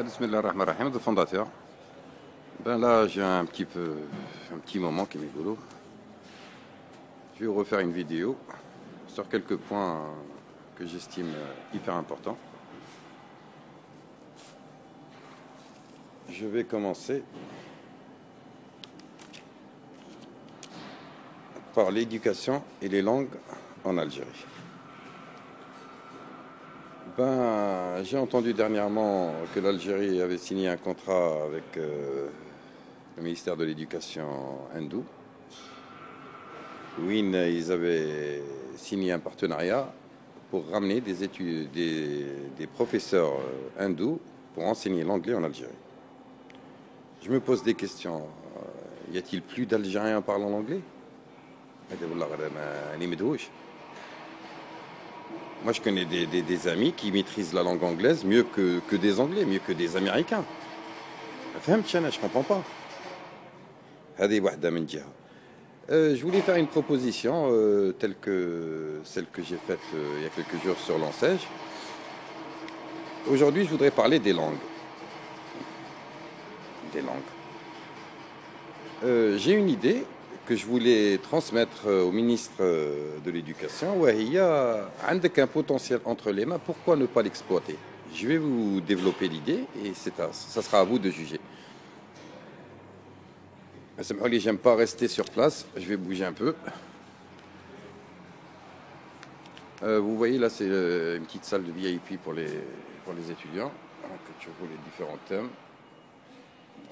Bismillahirrahmanirrahim, le fondateur. Ben là, j'ai un petit moment qui m'est boulot. Je vais vous refaire une vidéo sur quelques points que j'estime hyper importants. Je vais commencer par l'éducation et les langues en Algérie. Ben, j'ai entendu dernièrement que l'Algérie avait signé un contrat avec le ministère de l'Éducation hindou. Oui, ils avaient signé un partenariat pour ramener des professeurs hindous pour enseigner l'anglais en Algérie. Je me pose des questions. Y a-t-il plus d'Algériens parlant l'anglais? Moi, je connais des amis qui maîtrisent la langue anglaise mieux que des Anglais, mieux que des Américains. Je comprends pas. Je voulais faire une proposition telle que celle que j'ai faite il y a quelques jours sur l'Ansège. Aujourd'hui, je voudrais parler des langues. J'ai une idée que je voulais transmettre au ministre de l'Éducation. Ouais, il y a un potentiel entre les mains, pourquoi ne pas l'exploiter? Je vais vous développer l'idée et ça sera à vous de juger. J'aime pas rester sur place, je vais bouger un peu. Vous voyez là, c'est une petite salle de VIP pour les étudiants, que tu vois les différents thèmes.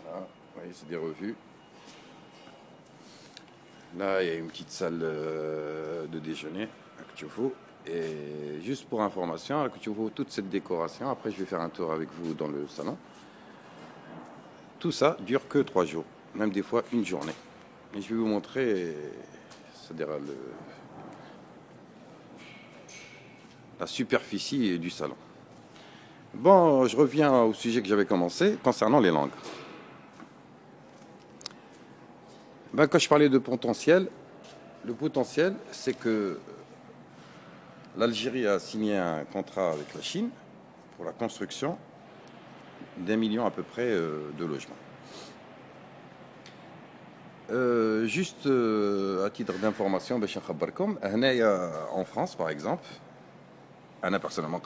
Voilà, vous voyez, c'est des revues. Là, il y a une petite salle de déjeuner à Kouchoufou. Et juste pour information, à Kouchoufou, toute cette décoration, après je vais faire un tour avec vous dans le salon. Tout ça dure que 3 jours, même des fois une journée. Et je vais vous montrer, c'est-à-dire la superficie du salon. Bon, je reviens au sujet que j'avais commencé concernant les langues. Ben, quand je parlais de potentiel, le potentiel, c'est que l'Algérie a signé un contrat avec la Chine pour la construction d'1 million à peu près de logements. Juste à titre d'information, en France par exemple, personnellement,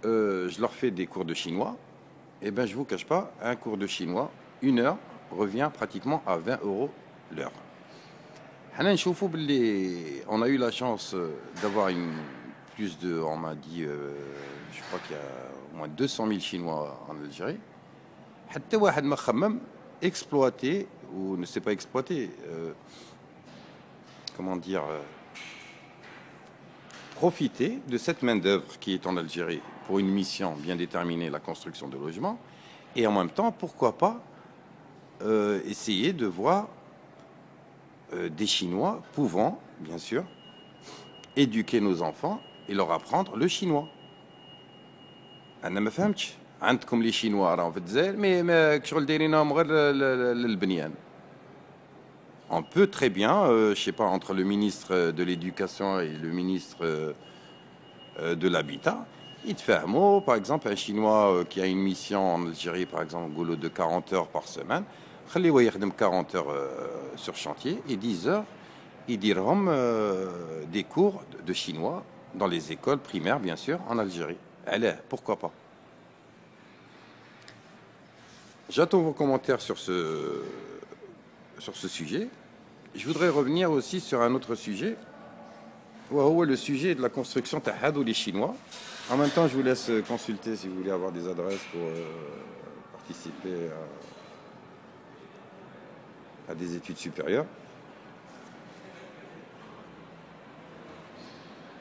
je leur fais des cours de chinois, et ben je vous cache pas, un cours de chinois, 1 heure, revient pratiquement à 20 € l'heure. On a eu la chance d'avoir on m'a dit, je crois qu'il y a au moins 200 000 Chinois en Algérie. Exploiter, ou ne sait pas exploiter, profiter de cette main-d'œuvre qui est en Algérie pour une mission bien déterminée, la construction de logements, et en même temps, pourquoi pas essayer de voir des Chinois pouvant, bien sûr, éduquer nos enfants et leur apprendre le chinois. أنا ما فهمتش عندكم les Chinois راهم في الجزائر mais كشغل دايرينهم غير للبنيان. On peut très bien, je sais pas, entre le ministre de l'Éducation et le ministre de l'Habitat, يتفاهموا, par exemple, un Chinois qui a une mission en Algérie, par exemple, au boulot de 40 heures par semaine, خليه يخدم 40 heures sur chantier et 10 heures, يديرهم des cours de chinois dans les écoles primaires, bien sûr, en Algérie. Allez, pourquoi pas? J'attends vos commentaires sur ce sujet. Je voudrais revenir aussi sur un autre sujet, le sujet de la construction Tahadou les Chinois. En même temps, je vous laisse consulter si vous voulez avoir des adresses pour participer à des études supérieures.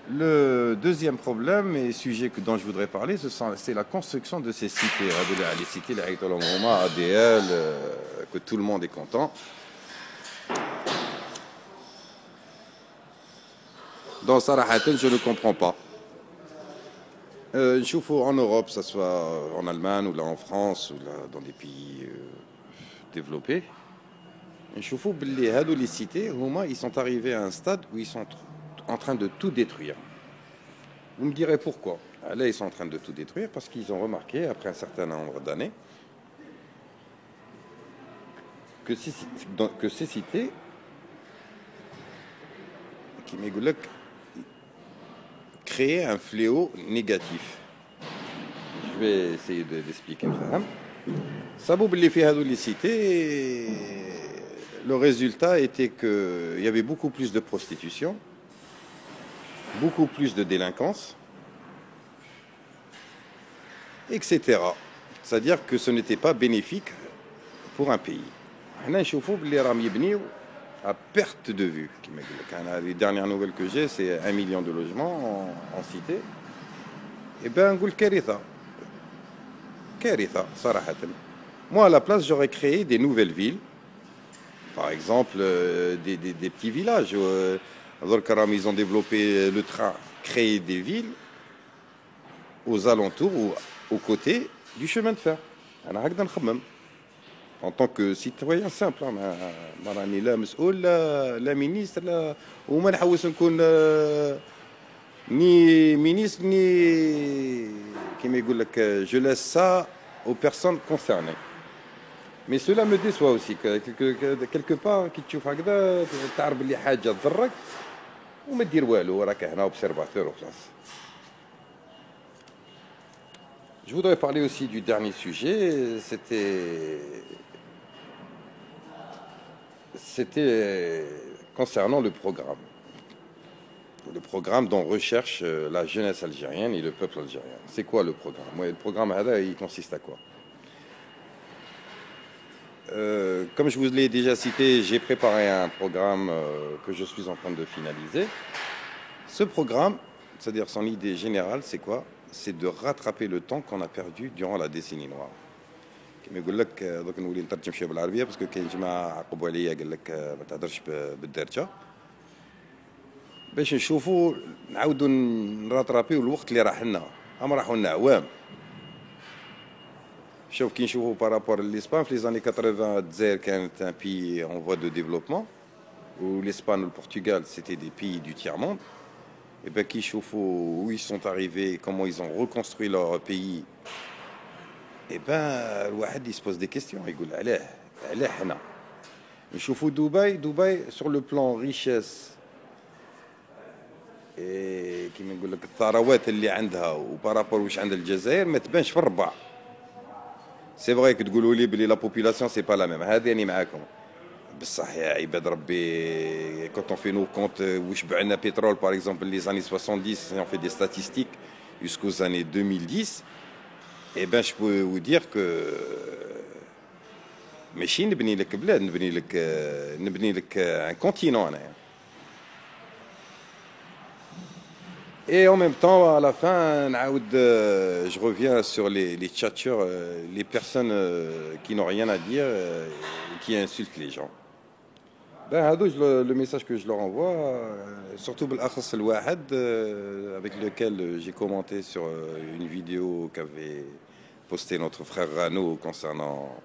Le deuxième problème et sujet dont je voudrais parler, c'est la construction de ces cités. Les cités, les ADL, que tout le monde est content. Dans Sarahatan, je ne comprends pas. En Europe, que ce soit en Allemagne ou là en France ou là dans des pays développés, les cités, ils sont arrivés à un stade où ils sont en train de tout détruire. Vous me direz pourquoi? Là, ils sont en train de tout détruire parce qu'ils ont remarqué, après un certain nombre d'années, que ces cités, qui créaient un fléau négatif. Je vais essayer d'expliquer ça. Saboub les fait les cités, le résultat était qu'il y avait beaucoup plus de prostitution, beaucoup plus de délinquance, etc. C'est-à-dire que ce n'était pas bénéfique pour un pays. À perte de vue. Les dernières nouvelles que j'ai, c'est 1 million de logements en cité. Et bien, on dit Karitha. Karitha, صراحة. Moi, à la place, j'aurais créé des nouvelles villes. Par exemple, des petits villages. Ils ont développé le train, créé des villes aux alentours ou aux côtés du chemin de fer. En tant que citoyen simple, la ministre, ni ministre, ni je laisse ça aux personnes concernées. Mais cela me déçoit aussi, quelque part, tu fais هكذا تعرف بلي حاجة تضرك وما دير والو راك هنا observateur وخلاص. Je voudrais parler aussi du dernier sujet, c'était concernant le programme dont recherche la jeunesse algérienne et le peuple algérien. C'est quoi le programme? Le programme, il consiste à quoi? Comme je vous l'ai déjà cité, j'ai préparé un programme que je suis en train de finaliser. Ce programme, c'est-à-dire son idée générale, c'est quoi? C'est de rattraper le temps qu'on a perdu durant la décennie noire. كما يقول لك دوك نولي نترجم شويه بالعربيه باسكو كاين جماعه عقبوا عليا قال لك ما تهضرش بالدارجه باش نشوفوا نعاودوا نراترابيو الوقت اللي راح لنا راحوا لنا عوام. شوف كي نشوفوا بارابور للإسبان في لي زاني 80 الجزائر كانت ان بي en voie de développement où l'Espagne ou le Portugal c'était des pays du tiers-monde. Et bien qui نشوفوا où ils sont arrivés, comment ils ont reconstruit leur pays. Et ben الواحد il se pose des questions, يقول علاه حنا نشوفوا دبي sur le plan richesse et كيما نقول لك الثروات اللي عندها وبارابور واش عند الجزائر ما تبانش في الربع. سي فري que تقولوا لي بلي لا بوبولاسيون سي با لا ميم، هذه راني معاكم بصح يا عباد ربي. Quand on fait nos comptes واش بعنا pétrole par exemple les années 70, et on fait des statistiques jusqu'aux années 2010. Eh bien, je peux vous dire que ماشي نبني لك بلاد، نبني لك un continent أنا. Et en même temps, à la fin, je reviens sur les tchatcheurs, les personnes qui n'ont rien à dire, qui insultent les gens. Ben, le message que je leur envoie, surtout بالأخص الواحد avec lequel j'ai commenté sur une vidéo qu'avait posté notre frère Rano concernant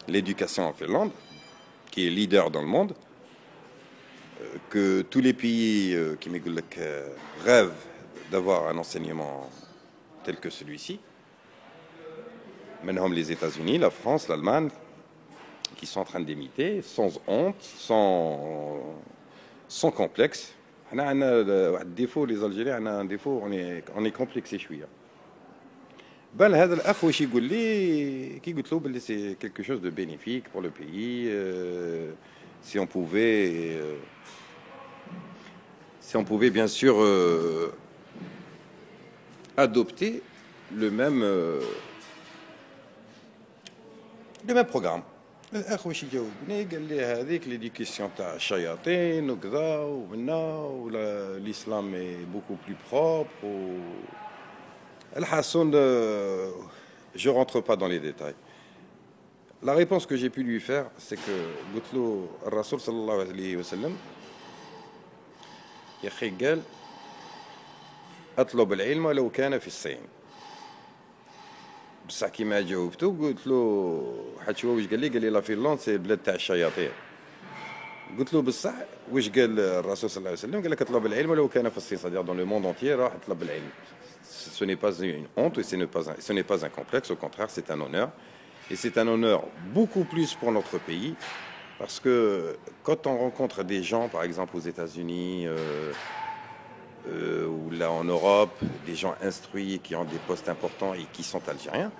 l'éducation en Finlande, qui est leader dans le monde, que tous les pays qui rêvent d'avoir un enseignement tel que celui-ci, même les États-Unis, la France, l'Allemagne, qui sont en train d'imiter, sans honte, sans complexe. On a un défaut, les Algériens, on a un défaut, on est complexé chouïa. Ben, هذا الأخ واش يقول لي كي قلت له باللي c'est quelque chose de bénéfique pour le pays, si on pouvait bien sûr adopter le même programme. الأخ واش يجاوبني قال لي هذيك ليديكاسيون تاع الشياطين وكذا ومنا ولا l'islam est beaucoup plus propre الحسن. Je rentre pas dans les détails. La réponse que j'ai pu lui faire, c'est que قلت له الرسول صلى الله عليه وسلم يا أخي قال أطلب العلم لو كان في الصين. بصح كيما جاوبته قلت له حتى هو واش قال لي لا فنلندا سي بلاد تاع الشياطين. قلت له بصح واش قال الرسول صلى الله عليه وسلم؟ قال لك اطلب العلم لو كان في الصين، صديق دون لو موند انتيير راح اطلب العلم. Ce n'est pas une honte et ce n'est pas un complexe, au contraire, c'est un honneur. Et c'est un honneur beaucoup plus pour notre pays, parce que quand on rencontre des gens, par exemple aux États-Unis ou là en Europe, des gens instruits qui ont des postes importants et qui sont algériens,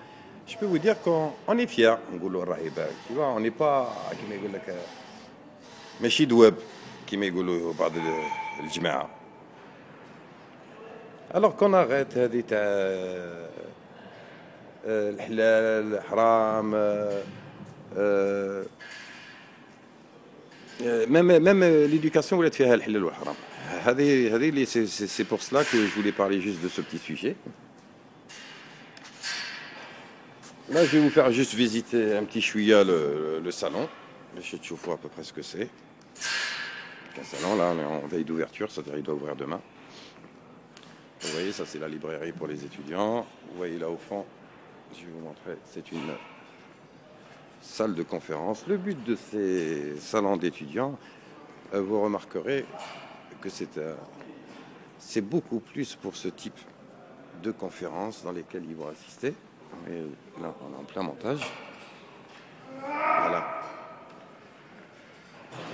je peux vous dire qu'on est fiers. Tu vois, on n'est pas ماشي دواب كما يقولوا بعض الجماعة. Alors qu'on arrête هذه تاع الحلال الحرام même l'éducation ولات فيها الحلال والحرام. هذه c'est pour cela que je voulais parler juste de ce petit sujet. Là, je vais vous faire juste visiter un petit chouïa le salon. Je vais te voir à peu près ce que c'est. Un salon, là, on est en veille d'ouverture, c'est-à-dire il doit ouvrir demain. Vous voyez, ça c'est la librairie pour les étudiants. Vous voyez là au fond, je vais vous montrer, c'est une salle de conférence. Le but de ces salons d'étudiants, vous remarquerez que c'est beaucoup plus pour ce type de conférences dans lesquelles ils vont assister. Et là, on est en plein montage. Voilà.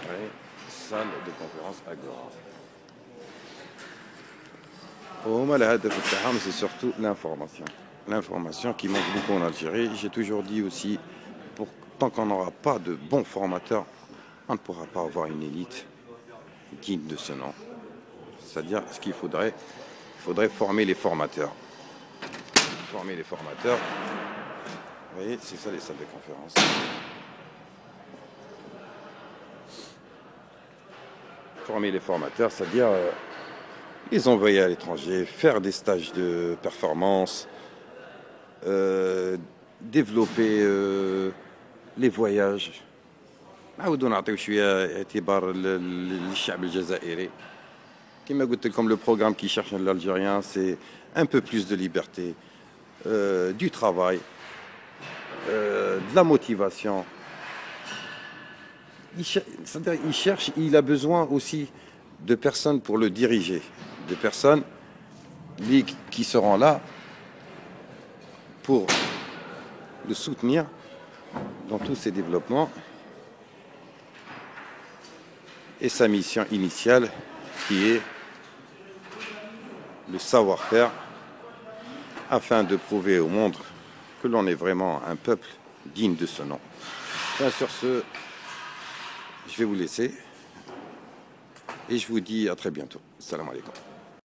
Ouais, salle de conférence Agora. C'est surtout l'information. L'information qui manque beaucoup en Algérie. J'ai toujours dit aussi, tant qu'on n'aura pas de bons formateurs, on ne pourra pas avoir une élite digne de ce nom. C'est-à-dire, ce qu'il faudrait, former les formateurs. Former les formateurs. Vous voyez, c'est ça les salles de conférence. Former les formateurs, c'est-à-dire les envoyer à l'étranger, faire des stages de performance, développer les voyages. نعاودو نعطيو شويه اعتبار للشعب الجزائري. كما قلت لكم le programme qui cherche l'Algérien, c'est un peu plus de liberté, du travail, de la motivation. Il a besoin aussi de personnes pour le diriger, de personnes qui seront là pour le soutenir dans tous ses développements et sa mission initiale qui est le savoir-faire afin de prouver au monde que l'on est vraiment un peuple digne de ce nom. Bien, sur ce, je vais vous laisser et je vous dis à très bientôt. Salam alaikum.